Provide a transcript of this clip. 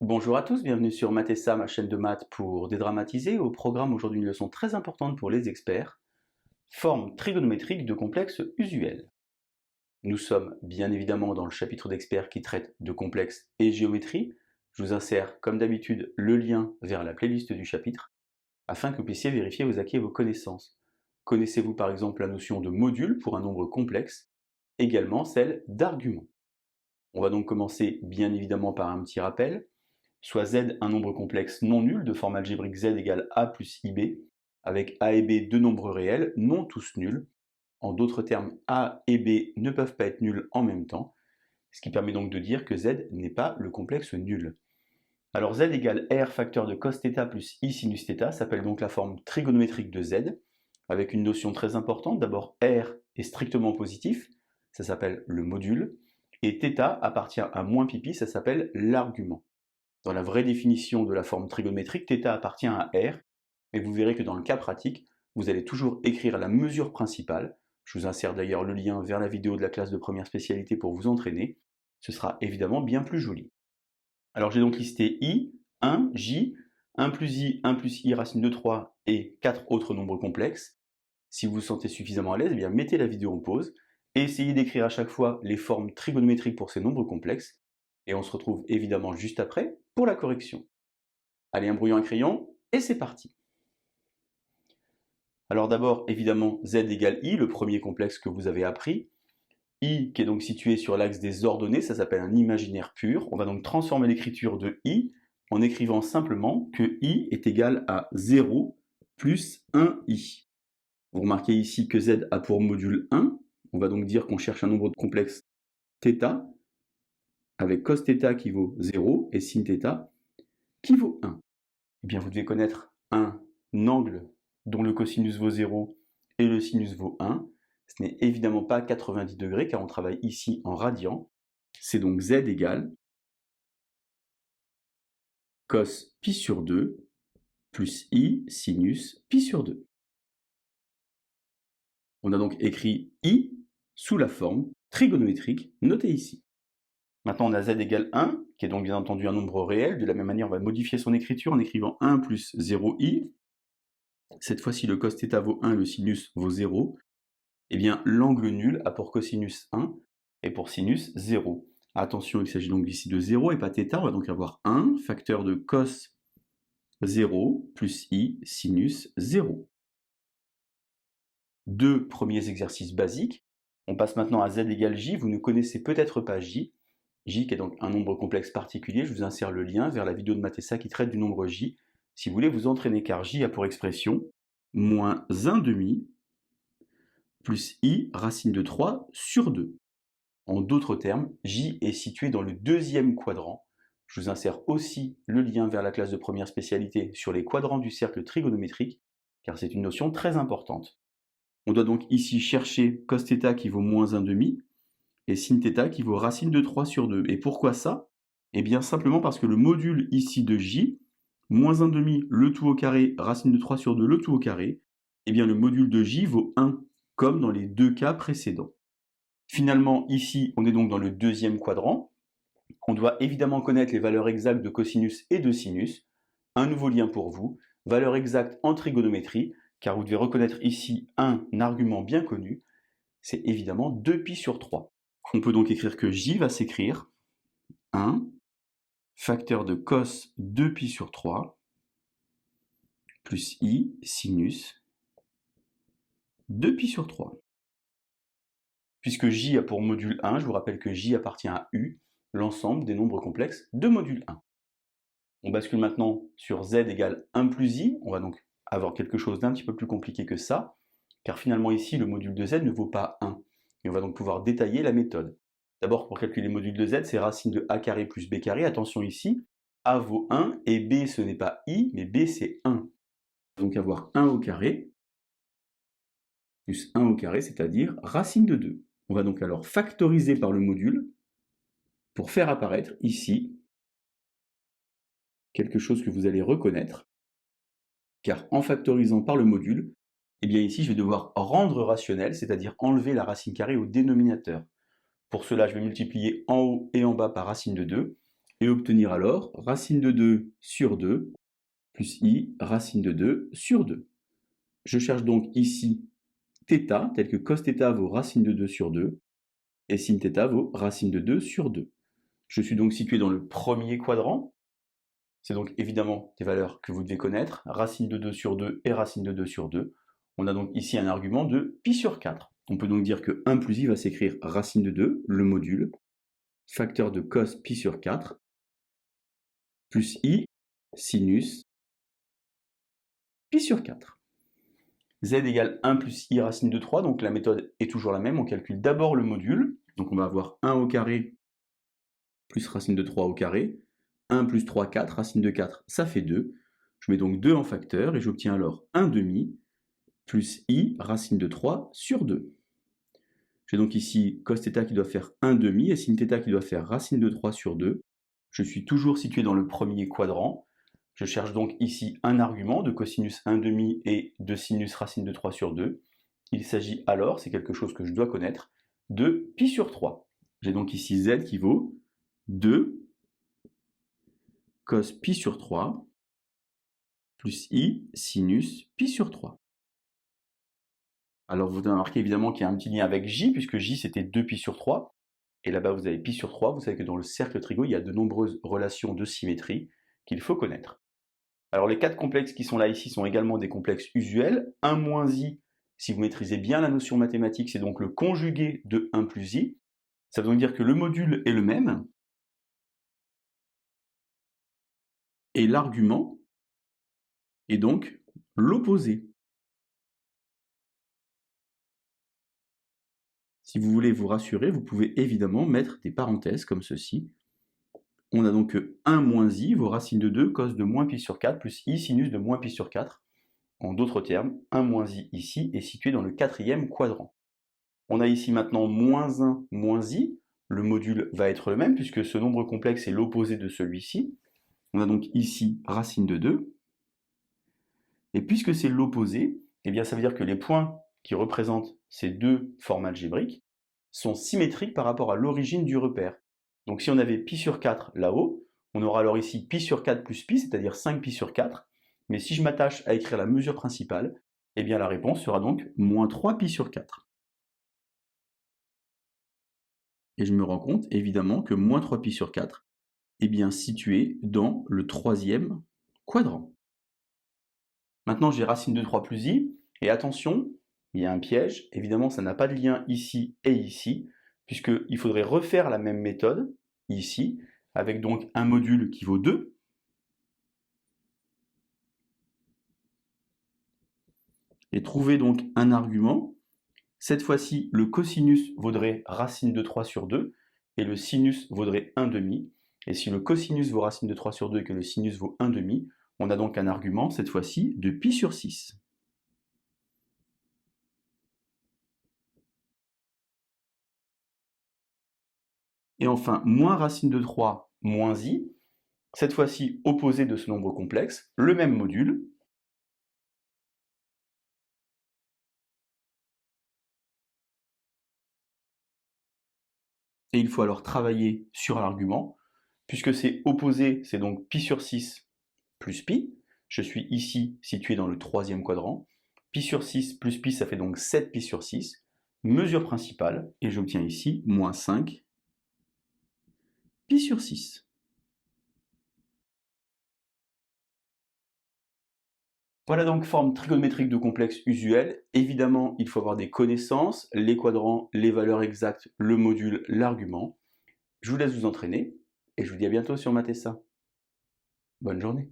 Bonjour à tous, bienvenue sur Mathessa, ma chaîne de maths pour dédramatiser. Au programme aujourd'hui une leçon très importante pour les experts, forme trigonométrique de complexes usuels. Nous sommes bien évidemment dans le chapitre d'experts qui traite de complexes et géométrie. Je vous insère comme d'habitude le lien vers la playlist du chapitre afin que vous puissiez vérifier vos acquis et vos connaissances. Connaissez-vous par exemple la notion de module pour un nombre complexe, également celle d'argument. On va donc commencer bien évidemment par un petit rappel. Soit Z un nombre complexe non nul de forme algébrique Z égale A plus IB, avec A et B deux nombres réels, non tous nuls. En d'autres termes, A et B ne peuvent pas être nuls en même temps, ce qui permet donc de dire que Z n'est pas le complexe nul. Alors Z égale R facteur de cos θ plus I sinus θ s'appelle donc la forme trigonométrique de Z, avec une notion très importante. D'abord, R est strictement positif, ça s'appelle le module, et θ appartient à moins pi, ça s'appelle l'argument. Dans la vraie définition de la forme trigonométrique, θ appartient à R, mais vous verrez que dans le cas pratique, vous allez toujours écrire la mesure principale. Je vous insère d'ailleurs le lien vers la vidéo de la classe de première spécialité pour vous entraîner. Ce sera évidemment bien plus joli. Alors j'ai donc listé I, 1, J, 1 plus I racine de 3 et 4 autres nombres complexes. Si vous vous sentez suffisamment à l'aise, eh bien mettez la vidéo en pause et essayez d'écrire à chaque fois les formes trigonométriques pour ces nombres complexes. Et on se retrouve évidemment juste après pour la correction. Allez, un brouillon, un crayon, et c'est parti. Alors d'abord, évidemment, Z égale I, le premier complexe que vous avez appris. I qui est donc situé sur l'axe des ordonnées, ça s'appelle un imaginaire pur. On va donc transformer l'écriture de I en écrivant simplement que I est égal à 0 plus 1I. Vous remarquez ici que Z a pour module 1. On va donc dire qu'on cherche un nombre de complexe θ, avec cos θ qui vaut 0 et sin θ qui vaut 1. Eh bien, vous devez connaître un angle dont le cosinus vaut 0 et le sinus vaut 1. Ce n'est évidemment pas 90 degrés car on travaille ici en radian. C'est donc Z égale cos pi sur 2 plus I sinus pi sur 2. On a donc écrit I sous la forme trigonométrique notée ici. Maintenant, on a Z égale 1, qui est donc bien entendu un nombre réel. De la même manière, on va modifier son écriture en écrivant 1 plus 0i. Cette fois-ci, le cos θ vaut 1 et le sinus vaut 0. Eh bien, l'angle nul a pour cosinus 1 et pour sinus 0. Attention, il s'agit donc ici de 0 et pas θ. On va donc avoir 1 facteur de cos 0 plus i sinus 0. Deux premiers exercices basiques. On passe maintenant à Z égale J. Vous ne connaissez peut-être pas J. J qui est donc un nombre complexe particulier. Je vous insère le lien vers la vidéo de Mathessa qui traite du nombre J. Si vous voulez vous entraîner, car J a pour expression moins 1 demi plus I racine de 3 sur 2. En d'autres termes, J est situé dans le deuxième quadrant. Je vous insère aussi le lien vers la classe de première spécialité sur les quadrants du cercle trigonométrique, car c'est une notion très importante. On doit donc ici chercher cos θ qui vaut moins 1 demi, et sin θ qui vaut racine de 3 sur 2. Et pourquoi ça? Eh bien simplement parce que le module ici de J, moins 1 demi, le tout au carré, racine de 3 sur 2, le tout au carré, eh bien le module de J vaut 1, comme dans les deux cas précédents. Finalement, ici, on est donc dans le deuxième quadrant. On doit évidemment connaître les valeurs exactes de cosinus et de sinus. Un nouveau lien pour vous, valeur exacte en trigonométrie, car vous devez reconnaître ici un argument bien connu, c'est évidemment 2π sur 3. On peut donc écrire que J va s'écrire 1 facteur de cos 2π sur 3 plus I sinus 2π sur 3. Puisque J a pour module 1, je vous rappelle que J appartient à U, l'ensemble des nombres complexes de module 1. On bascule maintenant sur Z égale 1 plus I. On va donc avoir quelque chose d'un petit peu plus compliqué que ça, car finalement ici, le module de Z ne vaut pas 1. Et on va donc pouvoir détailler la méthode. D'abord, pour calculer le module de Z, c'est racine de A carré plus B carré. Attention ici, A vaut 1 et B, ce n'est pas I, mais B, c'est 1. On va donc avoir 1 au carré plus 1 au carré, c'est-à-dire racine de 2. On va donc alors factoriser par le module pour faire apparaître ici quelque chose que vous allez reconnaître, car en factorisant par le module, eh bien ici je vais devoir rendre rationnel, c'est-à-dire enlever la racine carrée au dénominateur. Pour cela, je vais multiplier en haut et en bas par racine de 2, et obtenir alors racine de 2 sur 2 plus i racine de 2 sur 2. Je cherche donc ici θ, tel que cos θ vaut racine de 2 sur 2, et sin θ vaut racine de 2 sur 2. Je suis donc situé dans le premier quadrant. C'est donc évidemment des valeurs que vous devez connaître, racine de 2 sur 2 et racine de 2 sur 2. On a donc ici un argument de pi sur 4. On peut donc dire que 1 plus i va s'écrire racine de 2, le module, facteur de cos pi sur 4, plus i sinus pi sur 4. Z égale 1 plus i racine de 3, donc la méthode est toujours la même. On calcule d'abord le module, donc on va avoir 1 au carré plus racine de 3 au carré. 1 plus 3, 4, racine de 4, ça fait 2. Je mets donc 2 en facteur et j'obtiens alors 1 demi plus i racine de 3 sur 2. J'ai donc ici cos θ qui doit faire 1 demi et sin θ qui doit faire racine de 3 sur 2. Je suis toujours situé dans le premier quadrant. Je cherche donc ici un argument de cosinus 1 demi et de sinus racine de 3 sur 2. Il s'agit alors, c'est quelque chose que je dois connaître, de pi sur 3. J'ai donc ici z qui vaut 2 cos pi sur 3 plus i sinus pi sur 3. Alors vous avez remarqué évidemment qu'il y a un petit lien avec j, puisque j c'était 2 pi sur 3. Et là-bas vous avez pi sur 3. Vous savez que dans le cercle trigo, il y a de nombreuses relations de symétrie qu'il faut connaître. Alors les 4 complexes qui sont là ici sont également des complexes usuels. 1 moins i, si vous maîtrisez bien la notion mathématique, c'est donc le conjugué de 1 plus i. Ça veut donc dire que le module est le même, et l'argument est donc l'opposé. Si vous voulez vous rassurer, vous pouvez évidemment mettre des parenthèses comme ceci. On a donc 1 moins i vaut racine de 2 cos de moins pi sur 4 plus i sinus de moins pi sur 4. En d'autres termes, 1 moins i ici est situé dans le quatrième quadrant. On a ici maintenant moins 1 moins i. Le module va être le même puisque ce nombre complexe est l'opposé de celui-ci. On a donc ici racine de 2. Et puisque c'est l'opposé, eh bien ça veut dire que les points qui représentent ces deux formes algébriques sont symétriques par rapport à l'origine du repère. Donc si on avait pi sur 4 là-haut, on aura alors ici pi sur 4 plus pi, c'est-à-dire 5 pi sur 4. Mais si je m'attache à écrire la mesure principale, eh bien la réponse sera donc moins 3 pi sur 4. Et je me rends compte évidemment que moins 3 pi sur 4 est bien situé dans le troisième quadrant. Maintenant j'ai racine de 3 plus i, et attention, il y a un piège, évidemment ça n'a pas de lien ici et ici, puisqu'il faudrait refaire la même méthode, ici, avec donc un module qui vaut 2, et trouver donc un argument. Cette fois-ci, le cosinus vaudrait racine de 3 sur 2, et le sinus vaudrait 1 demi, et si le cosinus vaut racine de 3 sur 2 et que le sinus vaut 1 demi, on a donc un argument, cette fois-ci, de pi sur 6. Et enfin, moins racine de 3 moins i, cette fois-ci opposé de ce nombre complexe, le même module. Et il faut alors travailler sur l'argument, puisque c'est opposé, c'est donc pi sur 6 plus pi. Je suis ici situé dans le troisième quadrant. Pi sur 6 plus pi, ça fait donc 7 pi sur 6. Mesure principale, et j'obtiens ici moins 5 pi sur 6. Voilà donc forme trigonométrique de complexe usuel. Évidemment, il faut avoir des connaissances, les quadrants, les valeurs exactes, le module, l'argument. Je vous laisse vous entraîner, et je vous dis à bientôt sur Mathessa. Bonne journée.